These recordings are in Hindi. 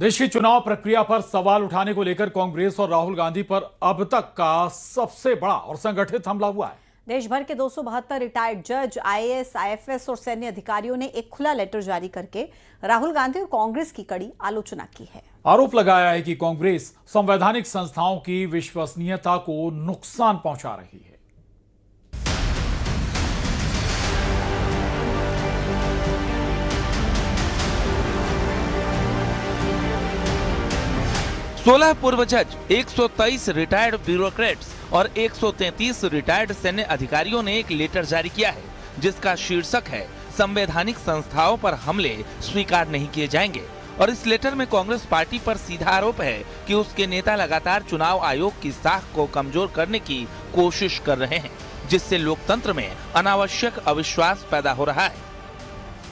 देश की चुनाव प्रक्रिया पर सवाल उठाने को लेकर कांग्रेस और राहुल गांधी पर अब तक का सबसे बड़ा और संगठित हमला हुआ है। देश भर के 272 रिटायर्ड जज, आईएएस, आईएफएस और सैन्य अधिकारियों ने एक खुला लेटर जारी करके राहुल गांधी और कांग्रेस की कड़ी आलोचना की है। आरोप लगाया है कि कांग्रेस संवैधानिक संस्थाओं की विश्वसनीयता को नुकसान पहुंचा रही है। सोलह पूर्व जज, 123 रिटायर्ड ब्यूरोक्रेट्स और 133 रिटायर्ड सैन्य अधिकारियों ने एक लेटर जारी किया है, जिसका शीर्षक है संवैधानिक संस्थाओं पर हमले स्वीकार नहीं किए जाएंगे। और इस लेटर में कांग्रेस पार्टी पर सीधा आरोप है कि उसके नेता लगातार चुनाव आयोग की साख को कमजोर करने की कोशिश कर रहे हैं, जिससे लोकतंत्र में अनावश्यक अविश्वास पैदा हो रहा है।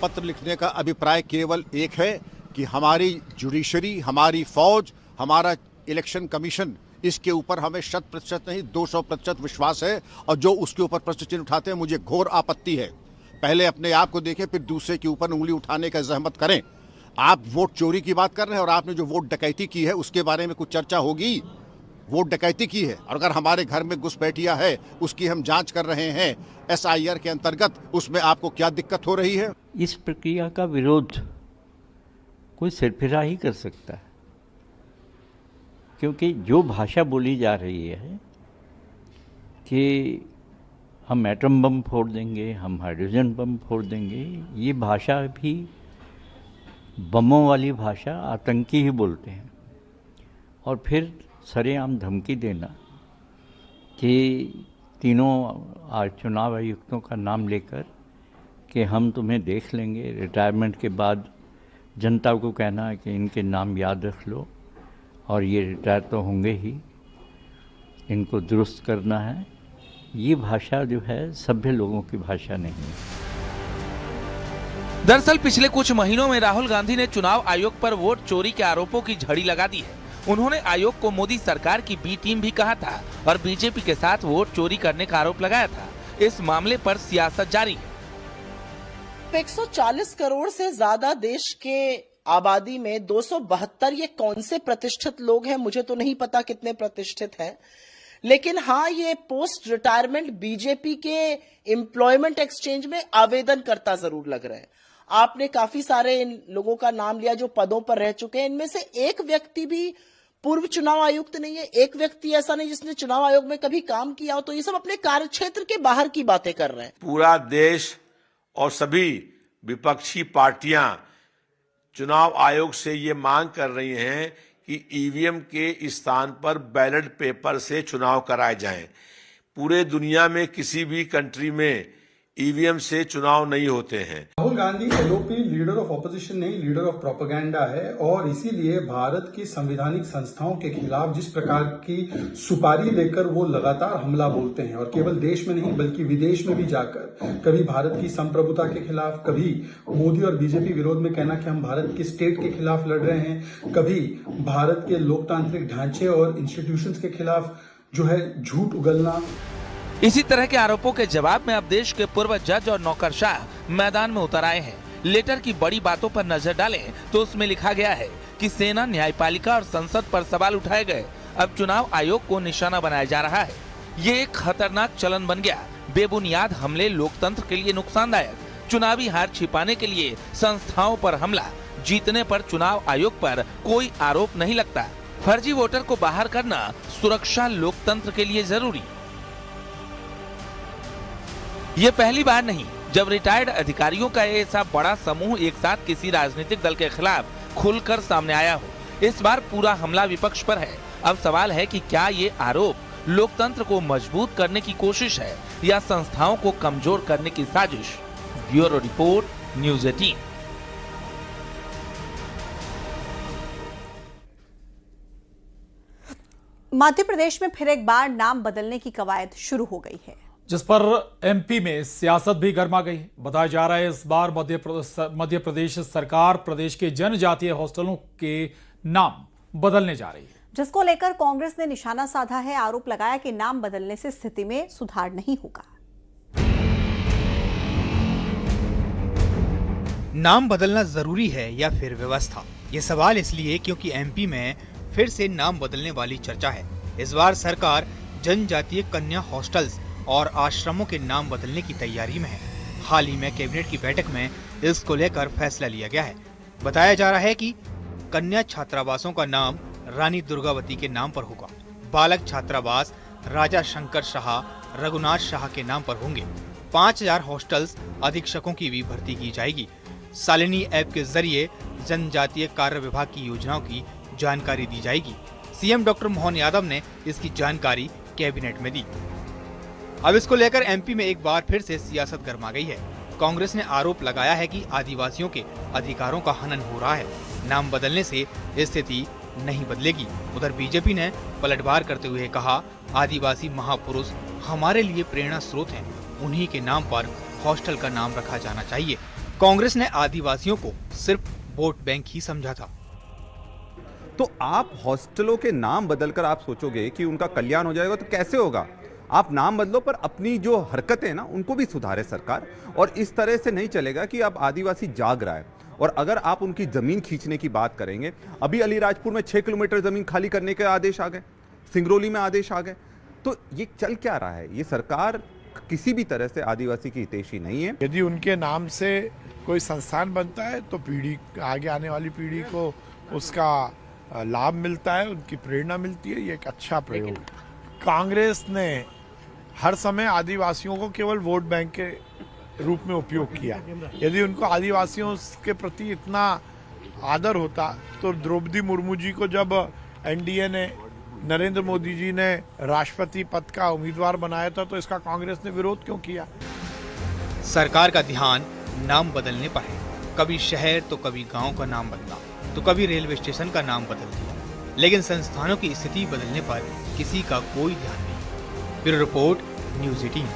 पत्र लिखने का अभिप्राय केवल एक है कि हमारी जुडिशरी, हमारी फौज, हमारा इलेक्शन कमीशन, इसके ऊपर हमें 100% नहीं 200% विश्वास है, और जो उसके ऊपर प्रश्न चिन्ह उठाते हैं मुझे घोर आपत्ति है। पहले अपने आप को देखें, फिर दूसरे के ऊपर उंगली उठाने का जहमत करें। आप वोट चोरी की बात कर रहे हैं और आपने जो वोट डकैती की है उसके बारे में कुछ चर्चा होगी। वोट डकैती की है और अगर हमारे घर में घुसपैठिया है उसकी हम जांच कर रहे हैं SIR के अंतर्गत, उसमें आपको क्या दिक्कत हो रही है? इस प्रक्रिया का विरोध कोई सिरफिरा ही कर सकता है, क्योंकि जो भाषा बोली जा रही है कि हम एटम बम फोड़ देंगे, हम हाइड्रोजन बम फोड़ देंगे, ये भाषा भी बमों वाली भाषा आतंकी ही बोलते हैं। और फिर सरेआम धमकी देना कि तीनों चुनाव आयुक्तों का नाम लेकर कि हम तुम्हें देख लेंगे, रिटायरमेंट के बाद जनता को कहना है कि इनके नाम याद रख लो और ये रिटायर तो होंगे ही, इनको दुरुस्त करना है। ये भाषा जो है सभ्य लोगों की भाषा नहीं है। दरअसल पिछले कुछ महीनों में राहुल गांधी ने चुनाव आयोग पर वोट चोरी के आरोपों की झड़ी लगा दी है। उन्होंने आयोग को मोदी सरकार की बी टीम भी कहा था और बीजेपी के साथ वोट चोरी करने का आरोप लगाया था। इस मामले पर सियासत जारी है। 140 करोड़ से ज्यादा देश के आबादी में 272 ये कौन से प्रतिष्ठित लोग हैं, मुझे तो नहीं पता कितने प्रतिष्ठित हैं, लेकिन हाँ, ये पोस्ट रिटायरमेंट बीजेपी के एम्प्लॉयमेंट एक्सचेंज में आवेदन करता जरूर लग रहे हैं। आपने काफी सारे इन लोगों का नाम लिया जो पदों पर रह चुके हैं, इनमें से एक व्यक्ति भी पूर्व चुनाव आयुक्त नहीं है, एक व्यक्ति ऐसा नहीं जिसने चुनाव आयोग में कभी काम किया हो। तो ये सब अपने कार्यक्षेत्र के बाहर की बातें कर रहे हैं। पूरा देश और सभी विपक्षी पार्टियां चुनाव आयोग से ये मांग कर रही हैं कि ईवीएम के स्थान पर बैलेट पेपर से चुनाव कराए जाएं। पूरे दुनिया में किसी भी कंट्री में ईवीएम से चुनाव नहीं होते हैं। Rahul Gandhi LOP leader of opposition नहीं, लीडर ऑफ प्रोपेगेंडा है, और इसीलिए भारत की संवैधानिक संस्थाओं के खिलाफ जिस प्रकार की सुपारी लेकर वो लगातार हमला बोलते हैं, और केवल देश में नहीं बल्कि विदेश में भी जाकर कभी भारत की संप्रभुता के खिलाफ, कभी मोदी और बीजेपी विरोध में कहना कि हम भारत की स्टेट के खिलाफ लड़ रहे हैं, कभी भारत के लोकतांत्रिक ढांचे और इंस्टीट्यूशंस के खिलाफ जो है झूठ उगलना। इसी तरह के आरोपों के जवाब में अब देश के पूर्व जज और नौकरशाह मैदान में उतर आए हैं। लेटर की बड़ी बातों पर नजर डालें तो उसमें लिखा गया है कि सेना, न्यायपालिका और संसद पर सवाल उठाए गए। अब चुनाव आयोग को निशाना बनाया जा रहा है। ये एक खतरनाक चलन बन गया। बेबुनियाद हमले लोकतंत्र के लिए नुकसानदायक। चुनावी हार छिपाने के लिए संस्थाओं पर हमला। जीतने पर चुनाव आयोग पर कोई आरोप नहीं लगता। फर्जी वोटर को बाहर करना सुरक्षा लोकतंत्र के लिए जरूरी। ये पहली बार नहीं जब रिटायर्ड अधिकारियों का ऐसा बड़ा समूह एक साथ किसी राजनीतिक दल के खिलाफ खुलकर सामने आया हो। इस बार पूरा हमला विपक्ष पर है। अब सवाल है कि क्या ये आरोप लोकतंत्र को मजबूत करने की कोशिश है या संस्थाओं को कमजोर करने की साजिश। Bureau report, news 18। Madhya Pradesh में फिर एक बार नाम बदलने की कवायद शुरू हो गई है, जिस पर MP में सियासत भी गर्मा गई। बताया जा रहा है इस बार मध्य प्रदेश सरकार प्रदेश के जनजातीय हॉस्टलों के नाम बदलने जा रही है, जिसको लेकर कांग्रेस ने निशाना साधा है। आरोप लगाया कि नाम बदलने से स्थिति में सुधार नहीं होगा। नाम बदलना जरूरी है या फिर व्यवस्था? ये सवाल इसलिए क्योंकि एमपी में फिर से नाम बदलने वाली चर्चा है। इस बार सरकार जनजातीय कन्या हॉस्टल्स और आश्रमों के नाम बदलने की तैयारी में है। हाल ही में कैबिनेट की बैठक में इसको लेकर फैसला लिया गया है। बताया जा रहा है कि कन्या छात्रावासों का नाम रानी दुर्गावती के नाम पर होगा। बालक छात्रावास राजा शंकर शाह, रघुनाथ शाह के नाम पर होंगे। 5000 हॉस्टल्स अधीक्षकों की भी भर्ती की जाएगी। शालिनी ऐप के जरिए जनजातीय कार्य विभाग की योजनाओं की जानकारी दी जाएगी। सीएम डॉक्टर मोहन यादव ने इसकी जानकारी कैबिनेट में दी। अब इसको लेकर एमपी में एक बार फिर से सियासत गर्मा गई है। कांग्रेस ने आरोप लगाया है कि आदिवासियों के अधिकारों का हनन हो रहा है। नाम बदलने से स्थिति नहीं बदलेगी। उधर बीजेपी ने पलटवार करते हुए कहा, आदिवासी महापुरुष हमारे लिए प्रेरणा स्रोत हैं, उन्हीं के नाम पर हॉस्टल का नाम रखा जाना चाहिए। कांग्रेस ने आदिवासियों को सिर्फ वोट बैंक ही समझा था। तो आप हॉस्टलों के नाम बदलकर आप सोचोगे कि उनका कल्याण हो जाएगा, तो कैसे होगा? आप नाम बदलो पर अपनी जो हरकतें ना उनको भी सुधारे सरकार। और इस तरह से नहीं चलेगा कि अब आदिवासी जाग रहा है और अगर आप उनकी जमीन खींचने की बात करेंगे, अभी अलीराजपुर में 6 किलोमीटर जमीन खाली करने के आदेश आ गए, सिंगरौली में आदेश आ गए। तो ये चल क्या रहा है? ये सरकार किसी भी तरह से आदिवासी की हितैषी नहीं है। यदि उनके नाम से कोई संस्थान बनता है तो पीढ़ी आगे आने वाली पीढ़ी को उसका लाभ मिलता है, उनकी प्रेरणा मिलती है। ये एक अच्छा प्रयोग है। कांग्रेस ने हर समय आदिवासियों को केवल वोट बैंक के रूप में उपयोग किया। यदि उनको आदिवासियों के प्रति इतना आदर होता तो द्रौपदी मुर्मू जी को जब एनडीए ने, नरेंद्र मोदी जी ने राष्ट्रपति पद का उम्मीदवार बनाया था तो इसका कांग्रेस ने विरोध क्यों किया? सरकार का ध्यान नाम बदलने पर है। कभी शहर तो कभी गांव का नाम बदला, तो कभी रेलवे स्टेशन का नाम बदल दिया, लेकिन संस्थानों की स्थिति बदलने पर किसी का कोई ध्यान नहीं। Bureau report, news 18।